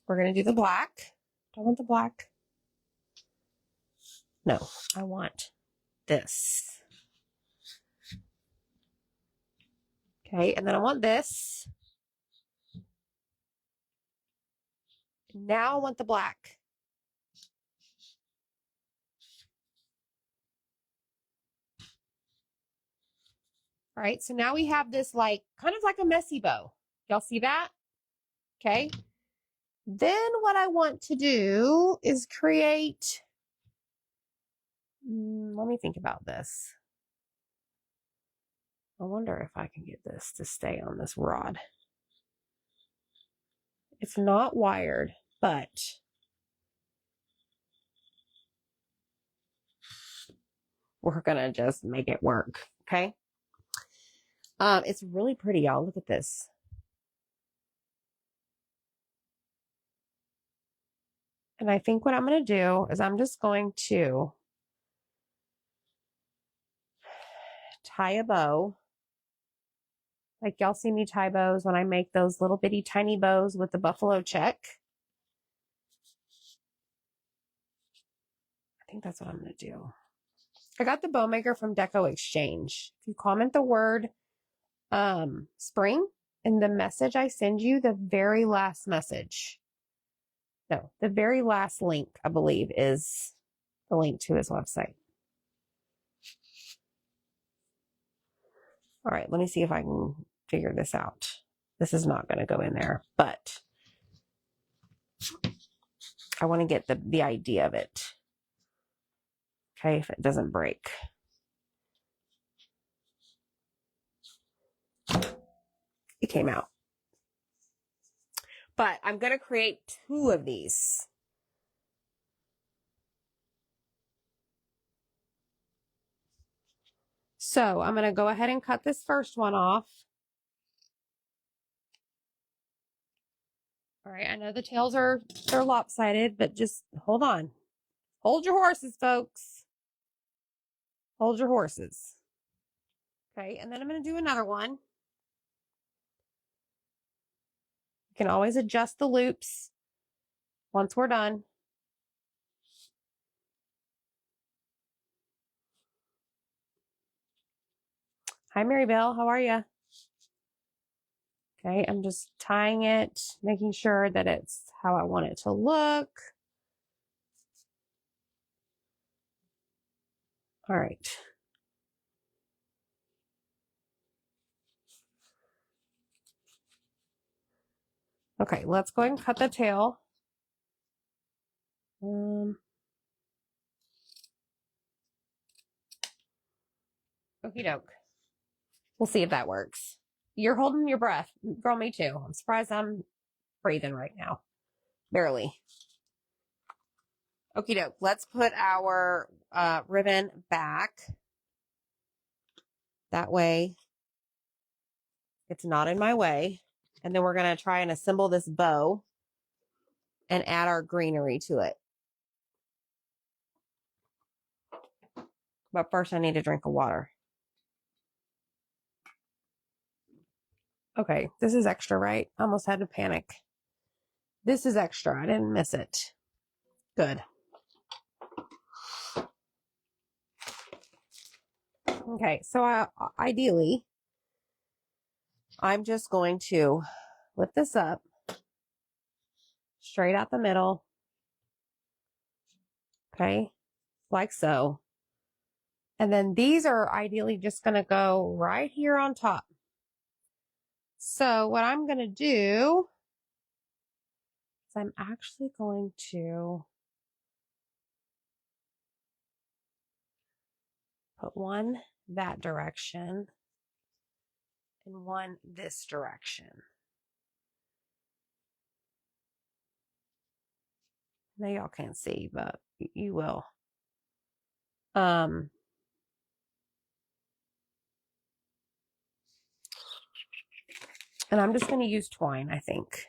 We're going to do the black. Don't want the black. No, I want this. Okay, and then I want this. Now I want the black. All right, so now we have this like, kind of like a messy bow. Y'all see that? Okay. Then what I want to do is create, let me think about this. I wonder if I can get this to stay on this rod. It's not wired, but we're going to just make it work. Okay. It's really pretty, y'all. Look at this. And I think what I'm going to do is I'm just going to tie a bow. Like y'all see me tie bows when I make those little bitty tiny bows with the buffalo check. I think that's what I'm going to do. I got the bow maker from Deco Exchange. If you comment the word spring in the message I send you, the very last message. No, the very last link, I believe, is the link to his website. All right, let me see if I can figure this out. This is not going to go in there, but I want to get the idea of it. Okay, if it doesn't break. It came out. But I'm going to create 2 of these. So I'm going to go ahead and cut this first one off. All right, I know the tails they're lopsided, but just hold on. Hold your horses, folks. Hold your horses. Okay, and then I'm going to do another one. You can always adjust the loops once we're done. Hi, Mary Bell. How are you? Okay, I'm just tying it, making sure that it's how I want it to look. All right. Okay, let's go ahead and cut the tail. Okie doke. We'll see if that works. You're holding your breath. Girl, me too. I'm surprised I'm breathing right now. Barely. Okie doke. Let's put our ribbon back. That way it's not in my way. And then we're going to try and assemble this bow and add our greenery to it. But first I need a drink of water. Okay, this is extra, right? I almost had to panic. This is extra. I didn't miss it. Good. Okay, so ideally, I'm just going to lift this up straight out the middle. Okay, like so. And then these are ideally just going to go right here on top. So what I'm going to do is I'm actually going to put one that direction and one this direction. Now y'all can't see, but you will. And I'm just going to use twine, I think.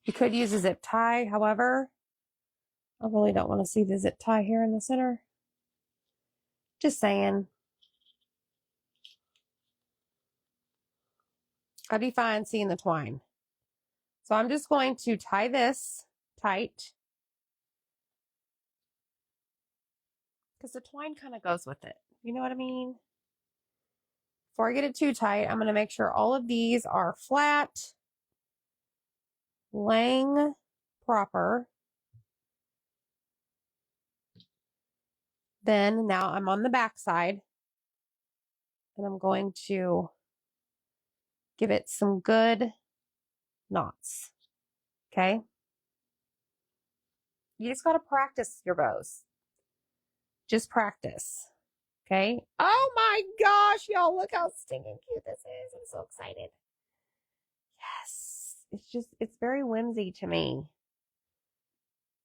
You could use a zip tie, however, I really don't want to see the zip tie here in the center. Just saying. I'd be fine seeing the twine. So I'm just going to tie this tight, because the twine kind of goes with it. You know what I mean? Before I get it too tight, I'm going to make sure all of these are flat, laying proper. Then now I'm on the back side, and I'm going to give it some good knots. Okay? You just got to practice your bows. Just practice. Okay? Oh my gosh, y'all, look how stinking cute this is. I'm so excited. Yes. It's very whimsy to me.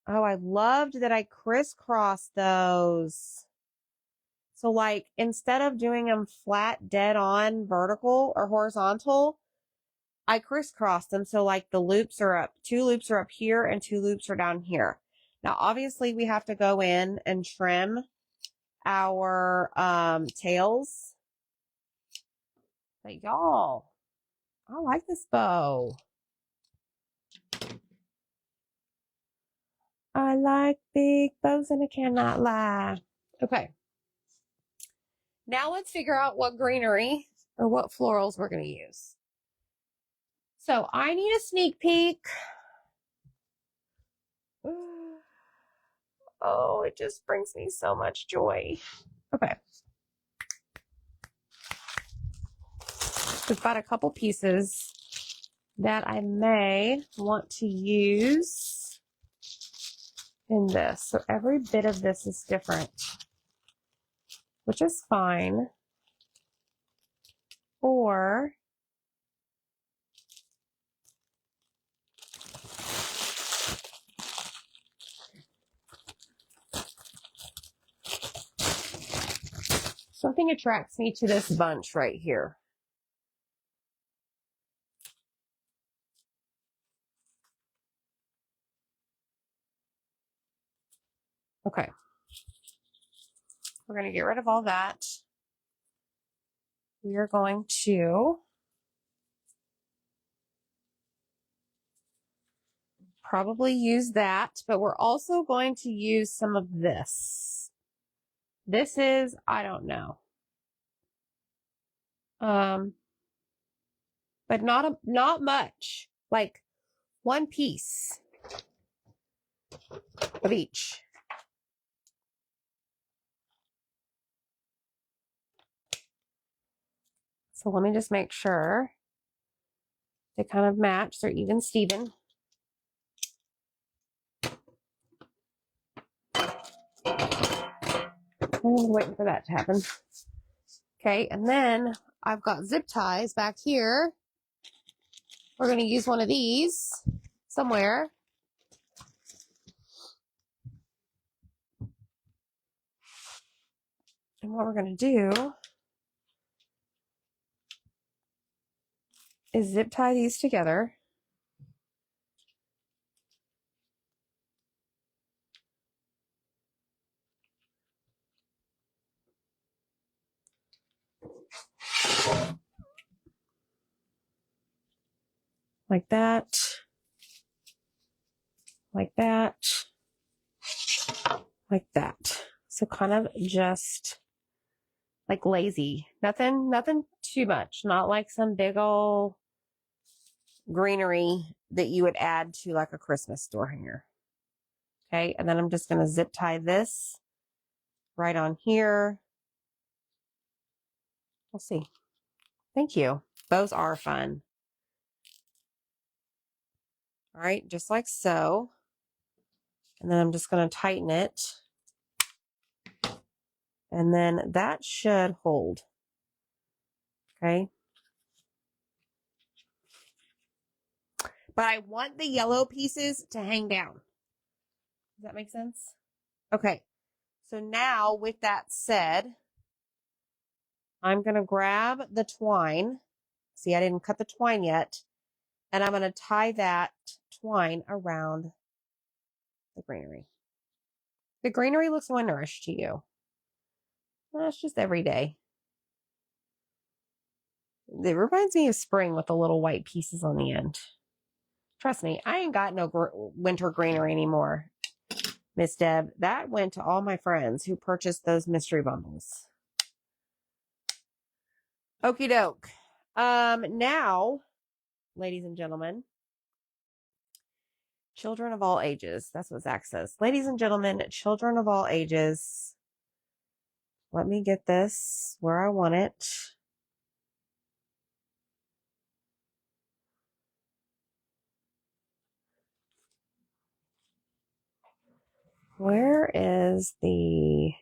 Oh, I loved that I crisscrossed those. So like, instead of doing them flat, dead on, vertical or horizontal, I crisscrossed them. So like the loops are up, 2 loops are up here and 2 loops are down here. Now, obviously we have to go in and trim our tails. But y'all, I like this bow. I like big bows and I cannot lie. Okay. Now let's figure out what greenery or what florals we're going to use. So I need a sneak peek. Oh, it just brings me so much joy. Okay. We've got a couple pieces that I may want to use in this. So every bit of this is different, which is fine. Or something attracts me to this bunch right here. Okay. We're going to get rid of all that. We are going to probably use that, but we're also going to use some of this. This is, I don't know. But not much, like one piece of each. So let me just make sure they kind of match. They're even Steven. I'm waiting for that to happen. Okay, and then I've got zip ties back here. We're going to use one of these somewhere. And what we're going to do is zip tie these together. Like that. Like that. Like that. So kind of just like lazy. Nothing too much. Not like some big old greenery that you would add to like a Christmas store hanger. Okay, and then I'm just going to zip tie this right on here. We'll see. Thank you. Bows are fun. All right, just like so. And then I'm just going to tighten it. And then that should hold. Okay. But I want the yellow pieces to hang down. Does that make sense? Okay. So now with that said, I'm going to grab the twine. See, I didn't cut the twine yet. And I'm going to tie that twine around the greenery. The greenery looks winterish to you. Well, it's just every day. It reminds me of spring with the little white pieces on the end. Trust me, I ain't got no winter greenery anymore. Miss Deb, that went to all my friends who purchased those mystery bundles. Okie doke. Now, ladies and gentlemen, children of all ages. That's what Zach says. Ladies and gentlemen, children of all ages. Let me get this where I want it. Where is the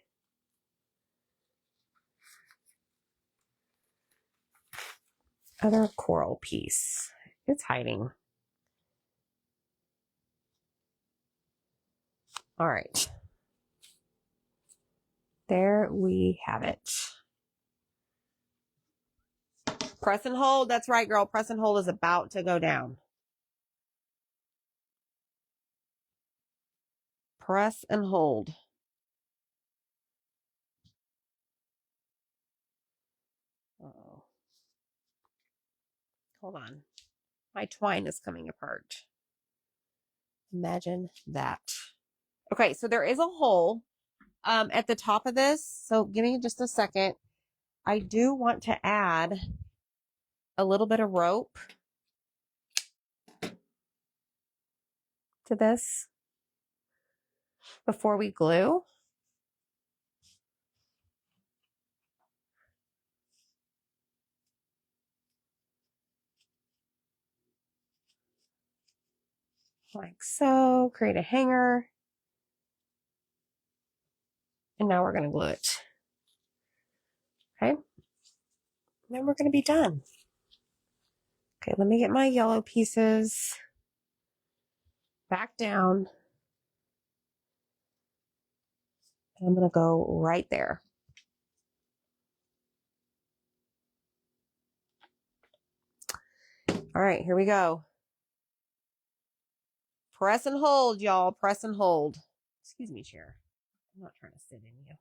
other coral piece? It's hiding. All right. There we have it. Press and hold. That's right, girl. Press and hold is about to go down. Press and hold. Uh-oh. Hold on. My twine is coming apart. Imagine that. Okay, so there is a hole at the top of this. So give me just a second. I do want to add a little bit of rope to this before we glue. Like so. Create a hanger. And now we're going to glue it. Okay. And then we're going to be done. Okay, let me get my yellow pieces back down. And I'm going to go right there. All right, here we go. Press and hold, y'all. Press and hold. Excuse me, chair. I'm not trying to sit in you.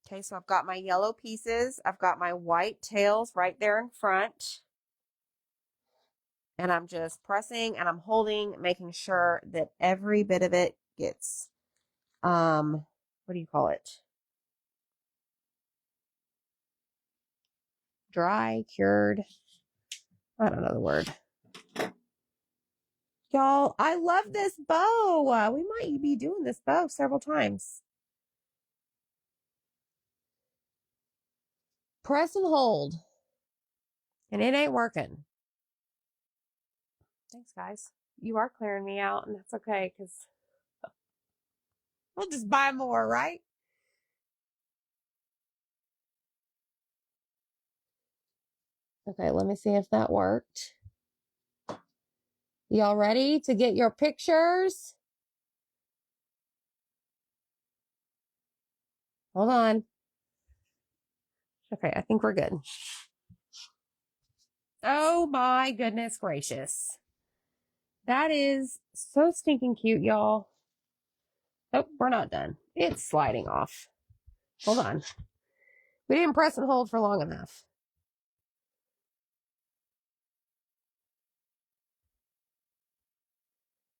Okay, so I've got my yellow pieces. I've got my white tails right there in front. And I'm just pressing and I'm holding, making sure that every bit of it gets, what do you call it? Dry, cured. I don't know the word. Y'all, I love this bow. We might be doing this bow several times. Press and hold. And it ain't working. Thanks, guys. You are clearing me out, and that's okay, because we'll just buy more, right? Okay, let me see if that worked. Y'all ready to get your pictures? Hold on. Okay, I think we're good. Oh my goodness gracious. That is so stinking cute, y'all. Oh, we're not done. It's sliding off. Hold on. We didn't press and hold for long enough.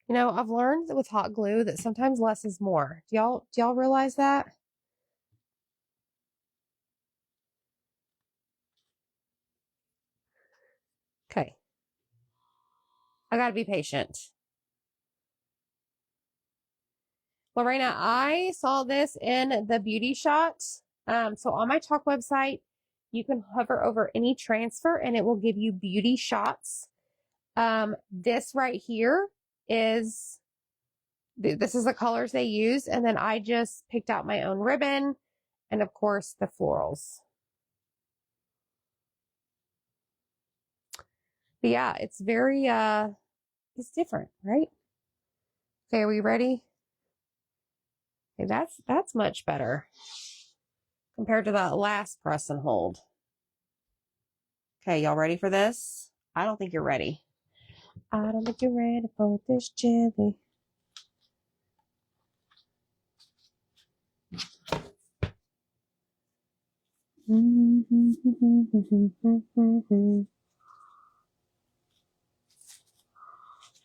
You know, I've learned with hot glue that sometimes less is more. Do y'all realize that? Okay. I gotta be patient. Lorena, I saw this in the beauty shot. So on my Chalk website, you can hover over any transfer and it will give you beauty shots. This right here is, this is the colors they use. And then I just picked out my own ribbon and of course the florals. But yeah, it's very, it's different, right? Okay, are we ready? Okay, that's much better compared to that last press and hold. Okay, y'all ready for this? I don't think you're ready. I don't think you're ready for this jelly.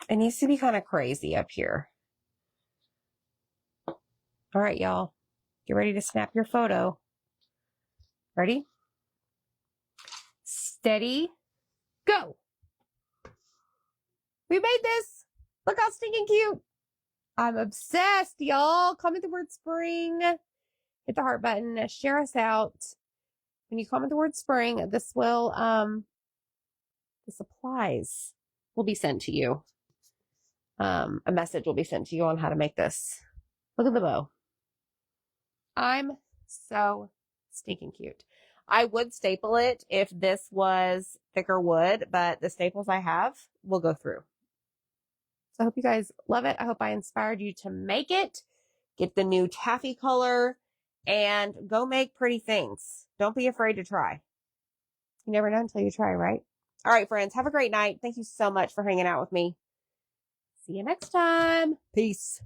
It needs to be kind of crazy up here. All right, y'all. Get ready to snap your photo. Ready? Steady, go. We made this. Look how stinking cute. I'm obsessed, y'all. Comment the word spring. Hit the heart button. Share us out. When you comment the word spring, this will, the supplies will be sent to you. A message will be sent to you on how to make this. Look at the bow. I'm so stinking cute. I would staple it if this was thicker wood, but the staples I have will go through. So I hope you guys love it. I hope I inspired you to make it. Get the new taffy color and go make pretty things. Don't be afraid to try. You never know until you try, right? All right, friends, have a great night. Thank you so much for hanging out with me. See you next time. Peace.